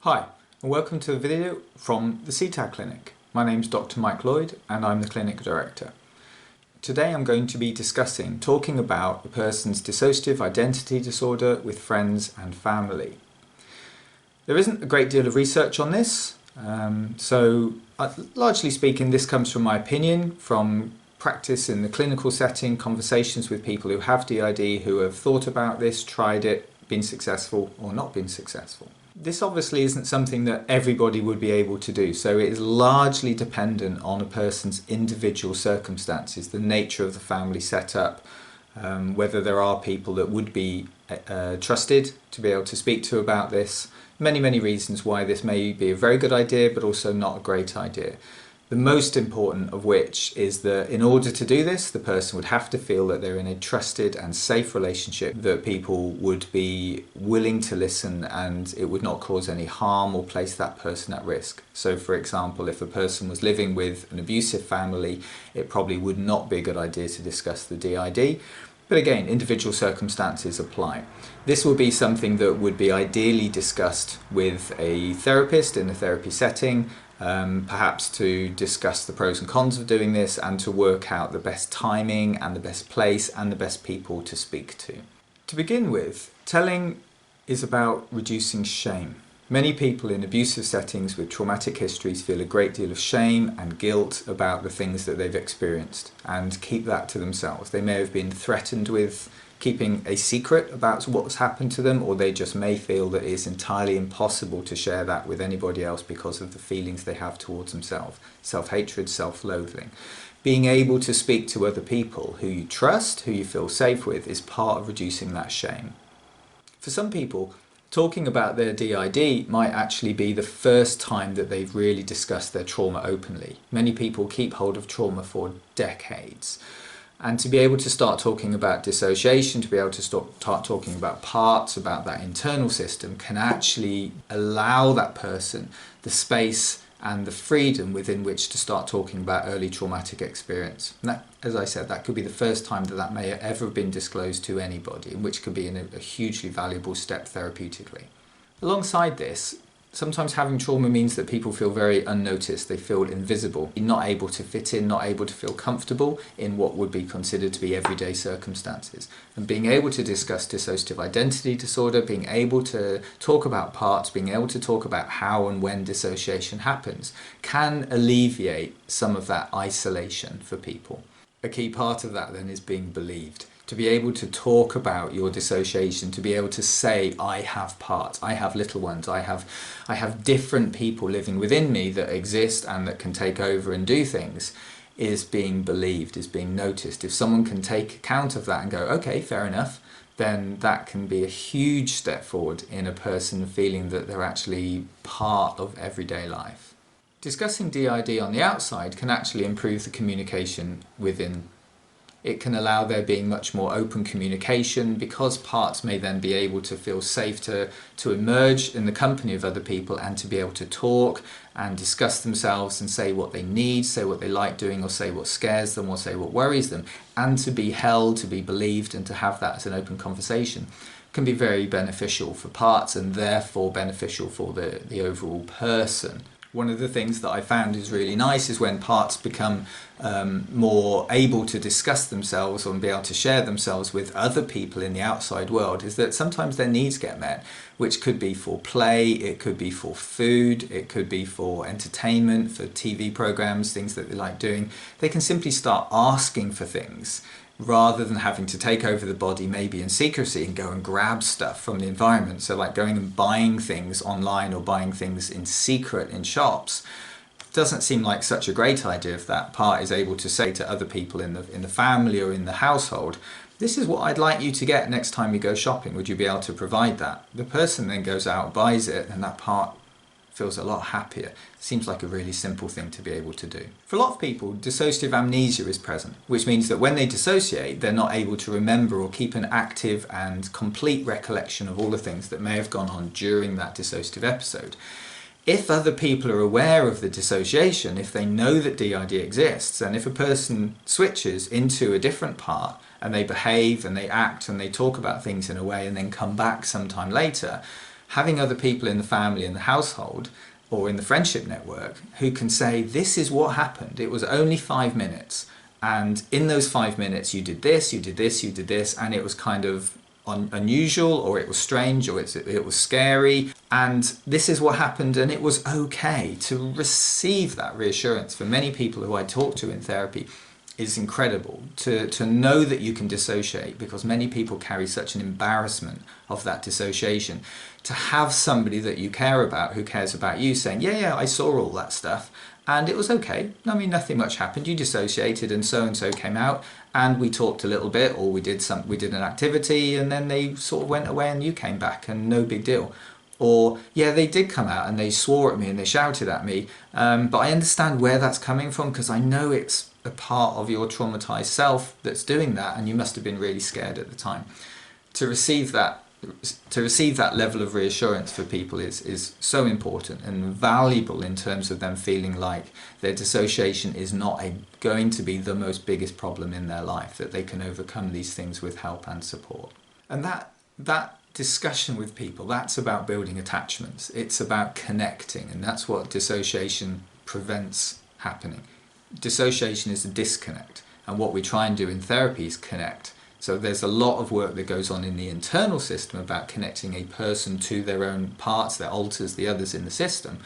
Hi, and welcome to a video from the CTAD Clinic. My name's Dr. Mike Lloyd and I'm the Clinic Director. Today I'm going to be talking about a person's dissociative identity disorder with friends and family. There isn't a great deal of research on this, largely speaking this comes from my opinion, from practice in the clinical setting, conversations with people who have DID, who have thought about this, tried it, been successful or not been successful. This obviously isn't something that everybody would be able to do, so it is largely dependent on a person's individual circumstances, the nature of the family setup, whether there are people that would be trusted to be able to speak to about this. Many reasons why this may be a very good idea but also not a great idea. The most important of which is that in order to do this, the person would have to feel that they're in a trusted and safe relationship, that people would be willing to listen and it would not cause any harm or place that person at risk. So for example, if a person was living with an abusive family, it probably would not be a good idea to discuss the DID. But again, individual circumstances apply. This will be something that would be ideally discussed with a therapist in a therapy setting, perhaps to discuss the pros and cons of doing this and to work out the best timing and the best place and the best people to speak to. To begin with, telling is about reducing shame. Many people in abusive settings with traumatic histories feel a great deal of shame and guilt about the things that they've experienced and keep that to themselves. They may have been threatened with keeping a secret about what's happened to them, or they just may feel that it's entirely impossible to share that with anybody else because of the feelings they have towards themselves. Self-hatred, self-loathing. Being able to speak to other people who you trust, who you feel safe with, is part of reducing that shame. For some people, talking about their DID might actually be the first time that they've really discussed their trauma openly. Many people keep hold of trauma for decades. And to be able to start talking about dissociation, to be able to start talking about parts, about that internal system, can actually allow that person the space and the freedom within which to start talking about early traumatic experience. And that, as I said, that could be the first time that that may have ever been disclosed to anybody, and which could be a hugely valuable step therapeutically. Alongside this, sometimes having trauma means that people feel very unnoticed, they feel invisible, not able to fit in, not able to feel comfortable in what would be considered to be everyday circumstances. And being able to discuss dissociative identity disorder, being able to talk about parts, being able to talk about how and when dissociation happens, can alleviate some of that isolation for people. A key part of that then is being believed. To be able to talk about your dissociation, to be able to say, I have parts, I have little ones, I have different people living within me that exist and that can take over and do things, is being believed, is being noticed. If someone can take account of that and go, okay, fair enough, then that can be a huge step forward in a person feeling that they're actually part of everyday life. Discussing DID on the outside can actually improve the communication within. It can allow there being much more open communication, because parts may then be able to feel safe to emerge in the company of other people and to be able to talk and discuss themselves and say what they need, say what they like doing, or say what scares them, or say what worries them, and to be held, to be believed, and to have that as an open conversation can be very beneficial for parts and therefore beneficial for the overall person. One of the things that I found is really nice is when parts become more able to discuss themselves and be able to share themselves with other people in the outside world, is that sometimes their needs get met, which could be for play, it could be for food, it could be for entertainment, for TV programs, things that they like doing. They can simply start asking for things, rather than having to take over the body maybe in secrecy and go and grab stuff from the environment. So like going and buying things online or buying things in secret in shops doesn't seem like such a great idea if that part is able to say to other people in the family or in the household, this is what I'd like you to get next time you go shopping, would you be able to provide that? The person then goes out, buys it, and that part feels a lot happier. Seems like a really simple thing to be able to do. For a lot of people, dissociative amnesia is present, which means that when they dissociate, they're not able to remember or keep an active and complete recollection of all the things that may have gone on during that dissociative episode. If other people are aware of the dissociation, if they know that DID exists, and if a person switches into a different part and they behave and they act and they talk about things in a way and then come back sometime later, having other people in the family, in the household, or in the friendship network who can say, this is what happened. It was only 5 minutes. And in those 5 minutes, you did this, you did this, you did this, and it was kind of unusual, or it was strange, or it was scary. And this is what happened, and it was okay. To receive that reassurance for many people who I talk to in therapy is incredible. To know that you can dissociate, because many people carry such an embarrassment of that dissociation. To have somebody that you care about, who cares about you, saying, yeah, I saw all that stuff, and it was okay. I mean, nothing much happened. You dissociated, and so came out, and we talked a little bit, or we did an activity, and then they sort of went away, and you came back, and no big deal. Or, yeah, they did come out, and they swore at me, and they shouted at me, but I understand where that's coming from, because I know it's a part of your traumatized self that's doing that, and you must have been really scared at the time. To receive that level of reassurance for people is so important and valuable in terms of them feeling like their dissociation is not going to be the most biggest problem in their life, that they can overcome these things with help and support. And that discussion with people, that's about building attachments. It's about connecting, and that's what dissociation prevents happening. Dissociation is a disconnect, and what we try and do in therapy is connect. So there's a lot of work that goes on in the internal system about connecting a person to their own parts, their alters, the others in the system.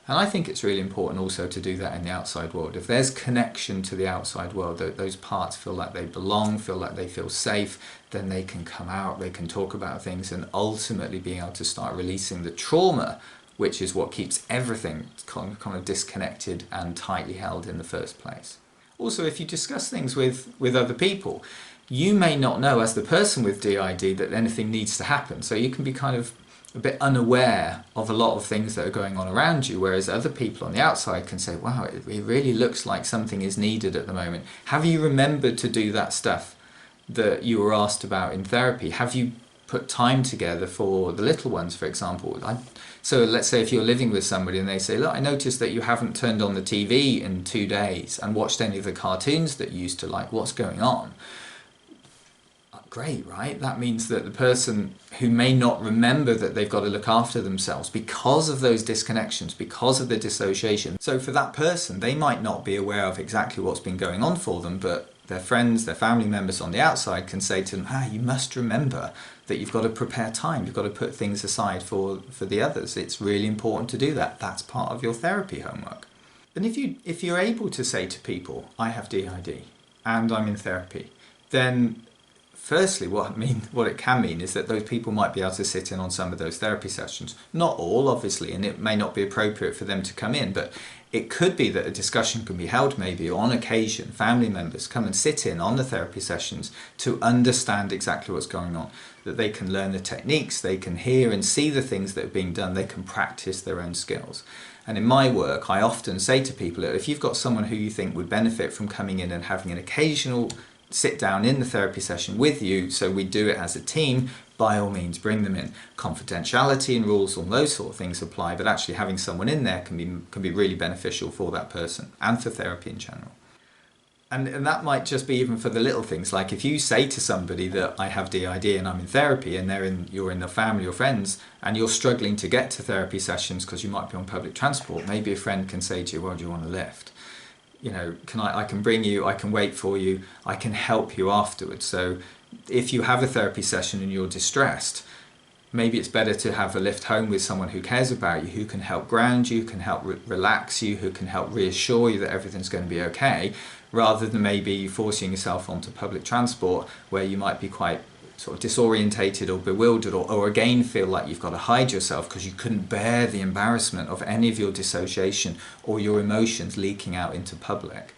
And I think it's really important also to do that in the outside world. If there's connection to the outside world, those parts feel like they belong, feel like they feel safe, then they can come out, they can talk about things, and ultimately being able to start releasing the trauma, which is what keeps everything kind of disconnected and tightly held in the first place. Also, if you discuss things with other people, you may not know as the person with DID that anything needs to happen. So you can be kind of a bit unaware of a lot of things that are going on around you, whereas other people on the outside can say, wow, it really looks like something is needed at the moment. Have you remembered to do that stuff that you were asked about in therapy? Have you put time together for the little ones, for example? So let's say if you're living with somebody and they say, look, I noticed that you haven't turned on the TV in 2 days and watched any of the cartoons that you used to like. What's going on? Great, right? That means that the person who may not remember that they've got to look after themselves because of those disconnections, because of the dissociation. So for that person, they might not be aware of exactly what's been going on for them, but their friends, their family members on the outside can say to them, you must remember that you've got to prepare time, you've got to put things aside for the others. It's really important to do that. That's part of your therapy homework. And if you're able to say to people, I have DID and I'm in therapy, then firstly, what it can mean is that those people might be able to sit in on some of those therapy sessions. Not all, obviously, and it may not be appropriate for them to come in, but it could be that a discussion can be held maybe, or on occasion, family members come and sit in on the therapy sessions to understand exactly what's going on, that they can learn the techniques, they can hear and see the things that are being done, they can practice their own skills. And in my work, I often say to people, if you've got someone who you think would benefit from coming in and having an occasional sit down in the therapy session with you, so we do it as a team, by all means bring them in. Confidentiality and rules, all those sort of things apply, but actually having someone in there can be really beneficial for that person and for therapy in general. And that might just be even for the little things, like if you say to somebody that I have DID and I'm in therapy, and you're in the family or friends and you're struggling to get to therapy sessions because you might be on public transport, maybe a friend can say to you, well, do you want a lift? I can bring you, I can wait for you, I can help you afterwards. So if you have a therapy session and you're distressed, maybe it's better to have a lift home with someone who cares about you, who can help ground you, can help relax you, who can help reassure you that everything's going to be okay, rather than maybe forcing yourself onto public transport where you might be quite sort of disorientated or bewildered, or again feel like you've got to hide yourself because you couldn't bear the embarrassment of any of your dissociation or your emotions leaking out into public.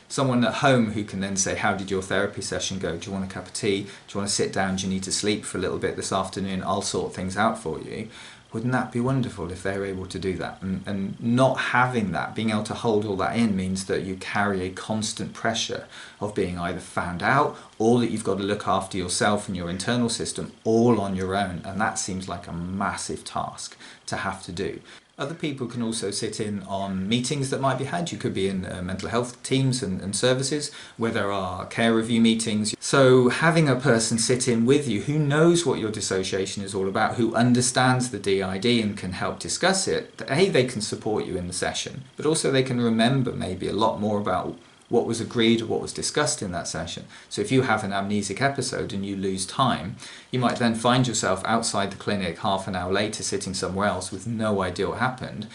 Someone at home who can then say, how did your therapy session go? Do you want a cup of tea? Do you want to sit down? Do you need to sleep for a little bit this afternoon? I'll sort things out for you. Wouldn't that be wonderful if they were able to do that? And not having that, being able to hold all that in, means that you carry a constant pressure of being either found out, or that you've got to look after yourself and your internal system all on your own. And that seems like a massive task to have to do. Other people can also sit in on meetings that might be had. You could be in mental health teams and services where there are care review meetings. So having a person sit in with you who knows what your dissociation is all about, who understands the DID and can help discuss it, they can support you in the session, but also they can remember maybe a lot more about what was agreed or what was discussed in that session. So if you have an amnesic episode and you lose time, you might then find yourself outside the clinic half an hour later sitting somewhere else with no idea what happened.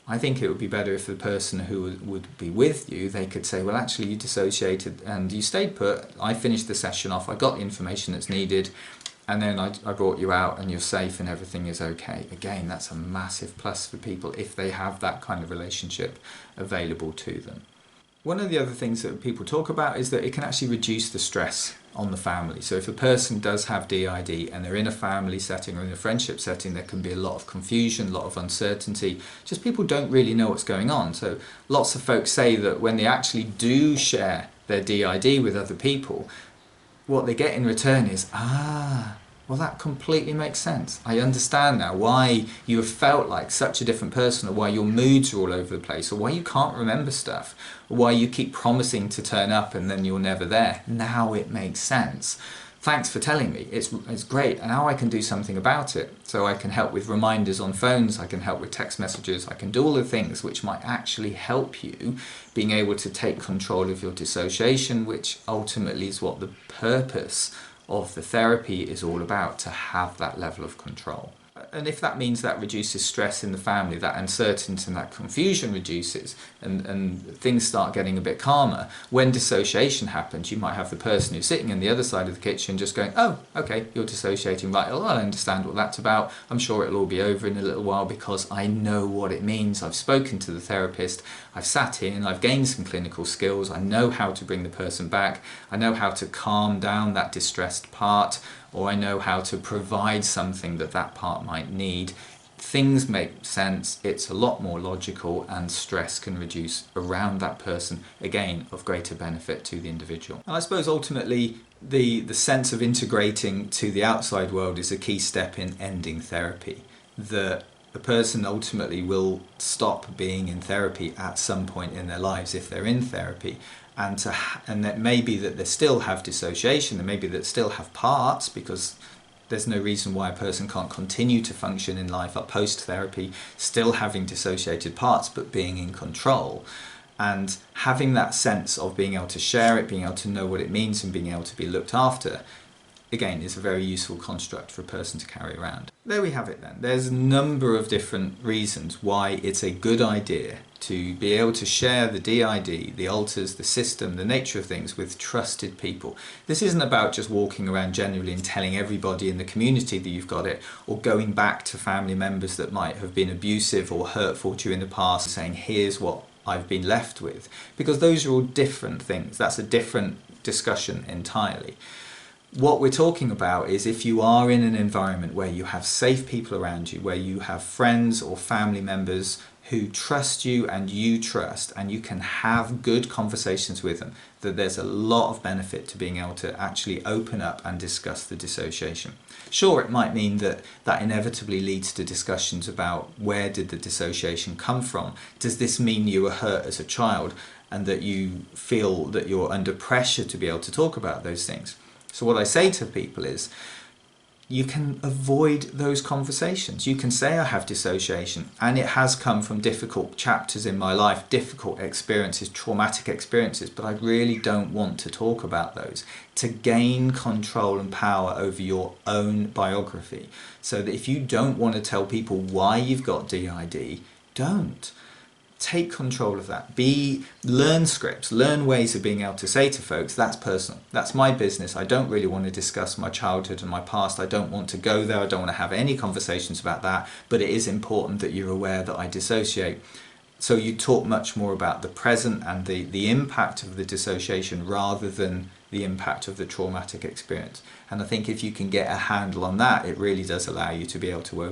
I think it would be better if the person who would be with you, they could say, well, actually you dissociated and you stayed put, I finished the session off, I got the information that's needed, and then I brought you out and you're safe and everything is okay. Again, that's a massive plus for people if they have that kind of relationship available to them. One of the other things that people talk about is that it can actually reduce the stress on the family. So if a person does have DID and they're in a family setting or in a friendship setting, there can be a lot of confusion, a lot of uncertainty. Just people don't really know what's going on. So lots of folks say that when they actually do share their DID with other people, what they get in return is, well, that completely makes sense. I understand now why you have felt like such a different person, or why your moods are all over the place, or why you can't remember stuff, or why you keep promising to turn up and then you're never there. Now it makes sense. Thanks for telling me. It's great. And now I can do something about it. So I can help with reminders on phones, I can help with text messages, I can do all the things which might actually help you being able to take control of your dissociation, which ultimately is what the purpose of the therapy is all about, to have that level of control. And if that means that reduces stress in the family, that uncertainty and that confusion reduces, and things start getting a bit calmer, when dissociation happens, you might have the person who's sitting on the other side of the kitchen just going, oh, okay, you're dissociating, right, well, I understand what that's about, I'm sure it'll all be over in a little while because I know what it means, I've spoken to the therapist, I've sat in, I've gained some clinical skills, I know how to bring the person back, I know how to calm down that distressed part, or I know how to provide something that that part might need. Things make sense, it's a lot more logical, and stress can reduce around that person, again, of greater benefit to the individual. And I suppose ultimately the sense of integrating to the outside world is a key step in ending therapy. The person ultimately will stop being in therapy at some point in their lives if they're in therapy. And that may be that they still have dissociation, and maybe that still have parts, because there's no reason why a person can't continue to function in life up post-therapy, still having dissociated parts, but being in control. And having that sense of being able to share it, being able to know what it means, and being able to be looked after, again, is a very useful construct for a person to carry around. There we have it then. There's a number of different reasons why it's a good idea to be able to share the DID, the alters, the system, the nature of things with trusted people. This isn't about just walking around generally and telling everybody in the community that you've got it, or going back to family members that might have been abusive or hurtful to you in the past and saying, here's what I've been left with. Because those are all different things. That's a different discussion entirely. What we're talking about is if you are in an environment where you have safe people around you, where you have friends or family members who trust you and you trust, and you can have good conversations with them, that there's a lot of benefit to being able to actually open up and discuss the dissociation. Sure, it might mean that that inevitably leads to discussions about where did the dissociation come from? Does this mean you were hurt as a child and that you feel that you're under pressure to be able to talk about those things? So what I say to people is, you can avoid those conversations. You can say I have dissociation and it has come from difficult chapters in my life, difficult experiences, traumatic experiences, but I really don't want to talk about those, to gain control and power over your own biography. So that if you don't want to tell people why you've got DID, don't. Take control of that. Learn scripts, learn ways of being able to say to folks, that's personal, that's my business, I don't really want to discuss my childhood and my past, I don't want to go there, I don't want to have any conversations about that, but it is important that you're aware that I dissociate. So you talk much more about the present and the impact of the dissociation rather than the impact of the traumatic experience. And I think if you can get a handle on that, it really does allow you to be able to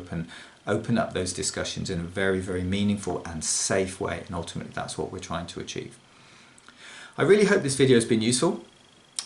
open up those discussions in a very, very meaningful and safe way, and ultimately that's what we're trying to achieve. I really hope this video has been useful.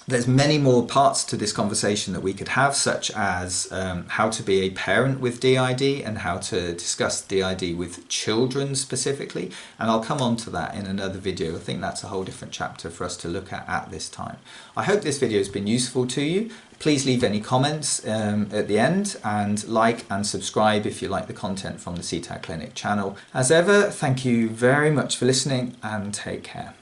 There's many more parts to this conversation that we could have, such as how to be a parent with DID and how to discuss DID with children specifically, and I'll come on to that in another video. I think that's a whole different chapter for us to look at this time. I hope this video has been useful to you. Please leave any comments at the end, and like and subscribe if you like the content from the CTAD Clinic channel. As ever, thank you very much for listening and take care.